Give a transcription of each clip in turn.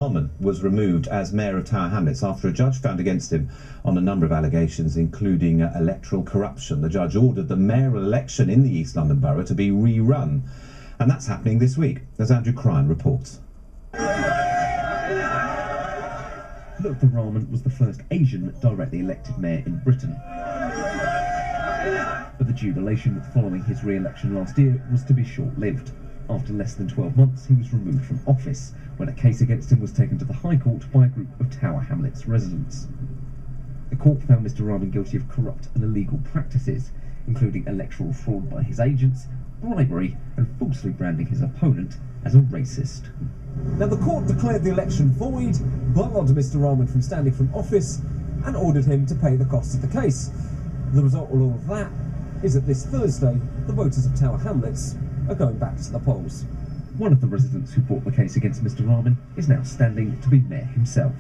Harman was removed as mayor of Tower Hamlets after a judge found against him on a number of allegations, including electoral corruption. The judge ordered the mayoral election in the East London Borough to be rerun, and that's happening this week, as Andrew reports. Lutfer Rahman was the first Asian directly elected mayor in Britain. But the jubilation following his re-election last year was to be short-lived. After less than 12 months, he was removed from office when a case against him was taken to the High Court by a group of Tower Hamlets residents. The court found Mr Rahman guilty of corrupt and illegal practices, including electoral fraud by his agents, bribery and falsely branding his opponent as a racist. Now, the court declared the election void, barred Mr Rahman from standing from office and ordered him to pay the costs of the case. The result of all of that is that this Thursday, the voters of Tower Hamlets are going back to the polls. One of the residents who brought the case against Mr Rahman is now standing to be mayor himself.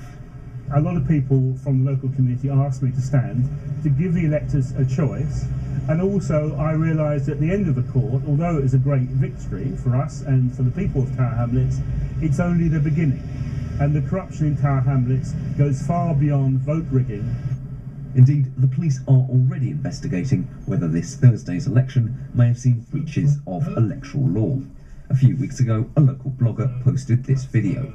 A lot of people from the local community asked me to stand to give the electors a choice, and also I realised at the end of the court, although it was a great victory for us and for the people of Tower Hamlets, it's only the beginning, and the corruption in Tower Hamlets goes far beyond vote rigging. Indeed, the police are already investigating whether this Thursday's election may have seen breaches of electoral law. A few weeks ago, a local blogger posted this video.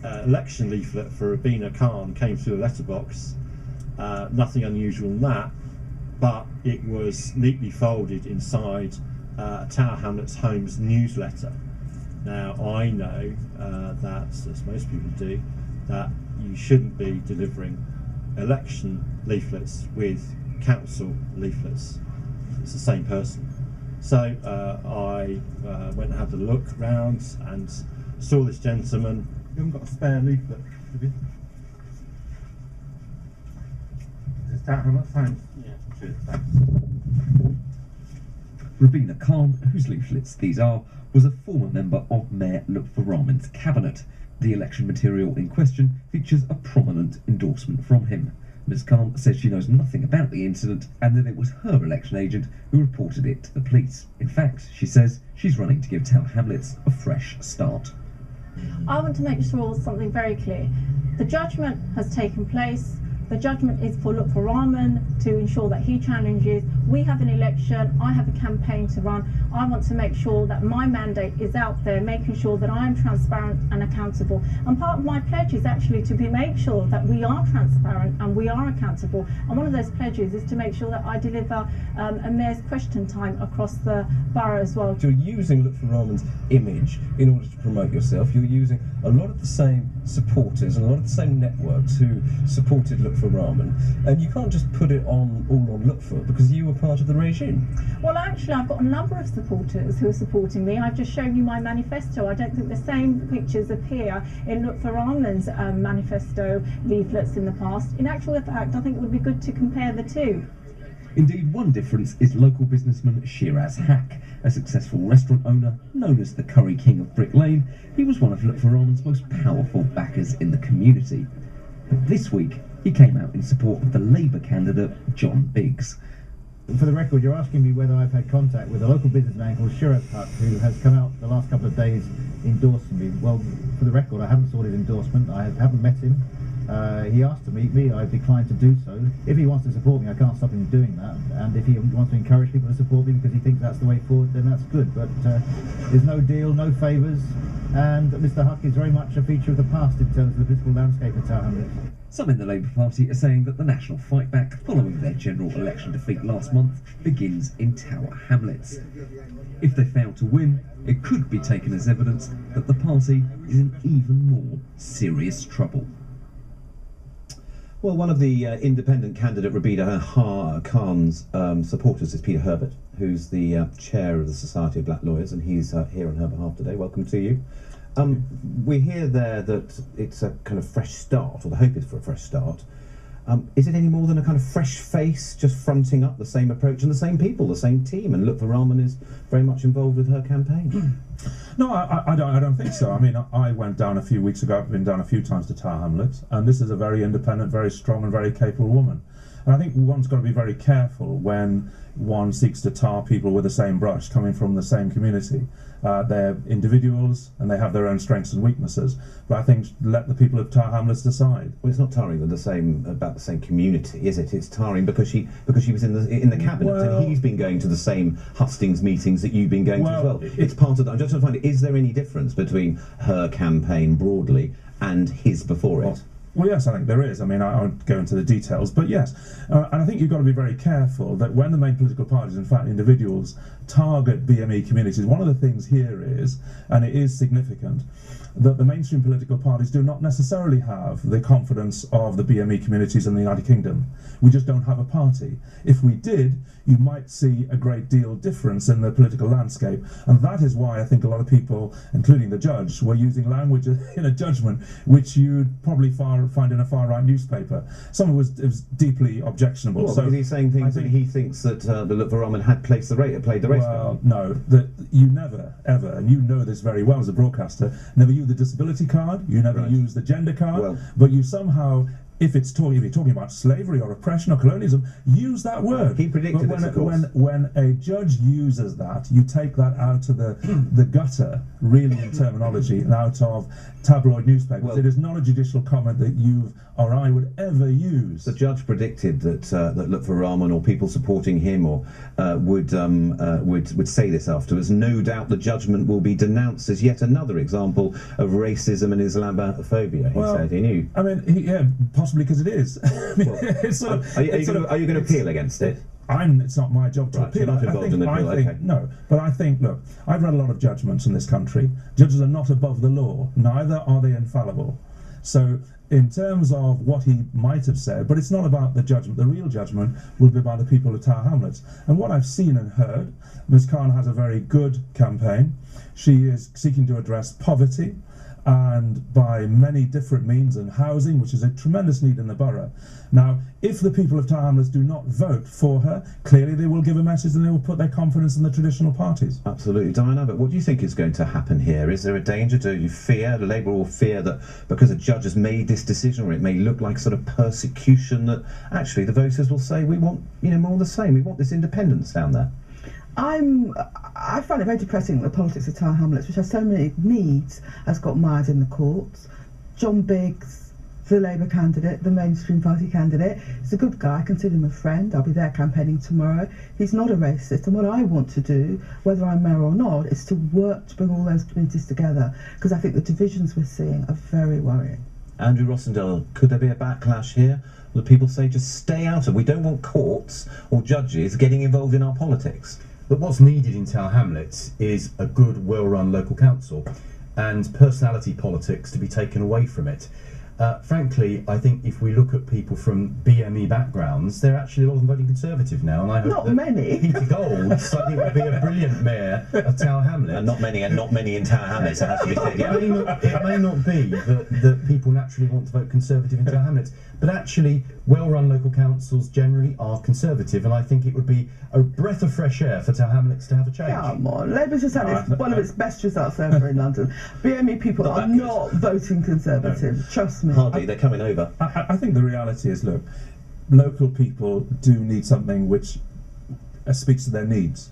Election leaflet for Rabin Kahn came through a letterbox. Nothing unusual in that, but it was neatly folded inside Tower Hamlets Homes newsletter. Now, I know that, as most people do, that you shouldn't be delivering election leaflets with council leaflets. It's the same person. So I went and had a look round and saw this gentleman. You haven't got a spare leaflet, have you? Is that how much time? Yeah, cheers, thanks. Rabin Kahn, whose leaflets these are, was a former member of Mayor Lutfer Rahman's cabinet. The election material in question features a prominent endorsement from him. Ms Kahn says she knows nothing about the incident and that it was her election agent who reported it to the police. In fact, she says she's running to give Tower Hamlets a fresh start. I want to make sure something very clear. The judgment has taken place. The judgment is for Lutfer Rahman to ensure that he challenges. We have an election, I have a campaign to run. I want to make sure that my mandate is out there, making sure that I am transparent and accountable. And part of my pledge is actually to make sure that we are transparent and we are accountable. And one of those pledges is to make sure that I deliver a mayor's question time across the borough as well. You're using Lutfer Rahman's image in order to promote yourself. You're using a lot of the same supporters and a lot of the same networks who supported Lutfer Rahman, and you can't just put it on all on Lutfer because you were part of the regime. Well, actually, I've got a number of supporters who are supporting me. I've just shown you my manifesto. I don't think the same pictures appear in Lutfer Rahman's manifesto leaflets in the past. In actual fact, I think it would be good to compare the two. Indeed, one difference is local businessman Cllrs Hack, a successful restaurant owner known as the Curry King of Brick Lane. He was one of Lutfer Rahman's most powerful backers in the community. But this week, he came out in support of the Labour candidate, John Biggs. For the record, you're asking me whether I've had contact with a local businessman called Cllrs Hack, who has come out the last couple of days endorsing me. Well, for the record, I haven't sought his endorsement. I haven't met him. He asked to meet me. I've declined to do so. If he wants to support me, I can't stop him doing that. And if he wants to encourage people to support me because he thinks that's the way forward, then that's good. But there's no deal, no favours, and Mr Huck is very much a feature of the past in terms of the political landscape of Tower Hamlets. Some in the Labour Party are saying that the national fight back following their general election defeat last month begins in Tower Hamlets. If they fail to win, it could be taken as evidence that the party is in even more serious trouble. Well, one of the independent candidate Rabin Kahn's supporters is Peter Herbert, who's the chair of the Society of Black Lawyers, and he's here on her behalf today. Welcome to you. We hear there that it's a kind of fresh start, or the hope is for a fresh start. Is it any more than a kind of fresh face just fronting up the same approach and the same people, the same team, and Lutfer Rahman is very much involved with her campaign? No, I don't think so. I mean, I went down a few weeks ago. I've been down a few times to Tower Hamlets, and this is a very independent, very strong and very capable woman. And I think one's got to be very careful when one seeks to tar people with the same brush, coming from the same community. They're individuals and they have their own strengths and weaknesses. But I think let the people of Tower Hamlets decide. Well, it's not tarring them about the same community, is it? It's tarring because she was in the cabinet, and he's been going to the same hustings meetings that you've been going to as well. It's part of that. I'm just trying to find, is there any difference between her campaign broadly and his before it? Well, yes, I think there is. I mean, I won't go into the details, but yes. And I think you've got to be very careful that when the main political parties, in fact individuals, target BME communities, one of the things here is, and it is significant, that the mainstream political parties do not necessarily have the confidence of the BME communities in the United Kingdom. We just don't have a party. If we did, you might see a great deal difference in the political landscape, and that is why I think a lot of people, including the judge, were using language in a judgment which you'd probably find in a far-right newspaper. Some of it was deeply objectionable. Well, so he's saying things that he thinks that the Rabin had played the race. Well, no, that you never, ever, and you know this very well as a broadcaster, never use the disability card, you never use the gender card, but you somehow, if you're talking about slavery or oppression or colonialism, use that word. He predicted this, of course. When a judge uses that, you take that out of the gutter, really, in terminology, and out of tabloid newspapers. Well, it is not a judicial comment that you or I would ever use. The judge predicted that Lutfi Rahman or people supporting him or would say this afterwards. No doubt the judgment will be denounced as yet another example of racism and Islamophobia. He said he knew. I mean, possibly because it is. Are you going to appeal against it? It's not my job to appeal. You're not involved in the appeal, okay. No, but I think, look, I've read a lot of judgments in this country. Judges are not above the law, neither are they infallible. So, in terms of what he might have said, but it's not about the judgment. The real judgment will be by the people of Tower Hamlets. And what I've seen and heard, Ms. Kahn has a very good campaign. She is seeking to address poverty, and by many different means, and housing, which is a tremendous need in the borough. Now, if the people of Tower Hamlets do not vote for her, clearly they will give a message and they will put their confidence in the traditional parties. Absolutely. Diana, but what do you think is going to happen here? Is there a danger? Do you fear, the Labour will fear that because a judge has made this decision, or it may look like sort of persecution, that actually the voters will say, we want, more of the same, we want this independence down there? I find it very depressing that the politics of Tower Hamlets, which has so many needs, has got mired in the courts. John Biggs, the Labour candidate, the mainstream party candidate, is a good guy. I consider him a friend. I'll be there campaigning tomorrow. He's not a racist, and what I want to do, whether I'm mayor or not, is to work to bring all those communities together, because I think the divisions we're seeing are very worrying. Andrew Rossendale, could there be a backlash here? Will the people say, just stay out of, we don't want courts or judges getting involved in our politics? But what's needed in Tower Hamlets is a good, well-run local council and personality politics to be taken away from it. Frankly, I think if we look at people from BME backgrounds, they're actually a lot of them voting Conservative now, and I hope Peter Gold, I think, would be a brilliant mayor of Tower Hamlets. And not many in Tower Hamlets, it has to be said, yeah. It may not be that people naturally want to vote Conservative in Tower Hamlets, but actually, well-run local councils generally are Conservative, and I think it would be a breath of fresh air for Tower Hamlets to have a change. Come on, Labour's just had one of its best results ever in London. BME people are not voting Conservative, trust me. Hardly, they're coming over. I think the reality is, look, local people do need something which speaks to their needs,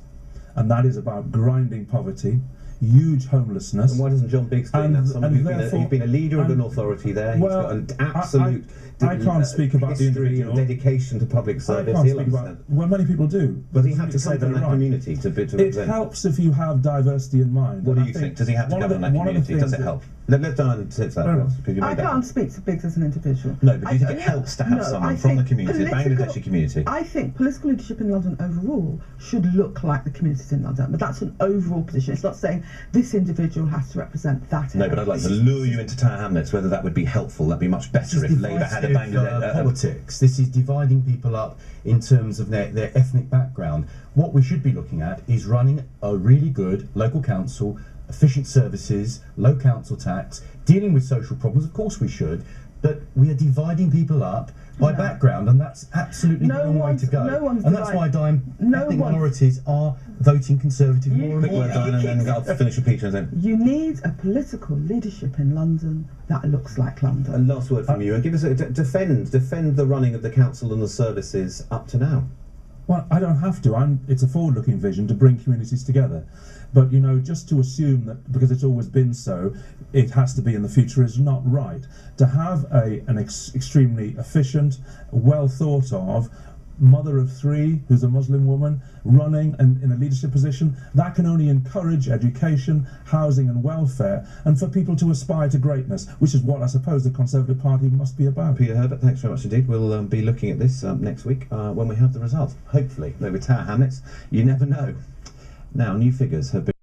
and that is about grinding poverty, huge homelessness. And why doesn't John Biggs do that? Someone who's been a leader of an authority there. He's got an absolute I can't speak about the individual. Dedication to public service. I can't speak about, well, many people do. But he had to say that in that community to represent. It helps if you have diversity in mind. What do you think? Does he have to govern that community? Does it help? Let's Diana take that. I can't speak to Biggs as an individual. No, but do you think it helps to have someone from the community, the Bangladeshi community? I think political leadership in London overall should look like the communities in London, but that's an overall position. It's not saying this individual has to represent that. No, but I'd like to lure you into Tower Hamlets, whether that would be helpful. That'd be much better if Labour had a Bangladesh politics. This is dividing people up in terms of their ethnic background. What we should be looking at is running a really good local council efficient services, low council tax, dealing with social problems. Of course we should, but we are dividing people up by background, and that's absolutely the wrong way to go. And that's why ethnic minorities are voting Conservative more and more. And then I'll finish with Peter and then. You need a political leadership in London that looks like London. And last word from you, and give us a defend the running of the council and the services up to now. Well, I don't have to. It's a forward-looking vision to bring communities together. But, you know, just to assume that because it's always been so, it has to be in the future is not right. To have an extremely efficient, well thought of mother of three who's a Muslim woman running and in a leadership position, that can only encourage education, housing and welfare, and for people to aspire to greatness, which is what I suppose the Conservative Party must be about. Peter Herbert, thanks very much indeed. We'll be looking at this next week when we have the results. Hopefully, though with Tower Hamlets, you never know. Now, new figures have been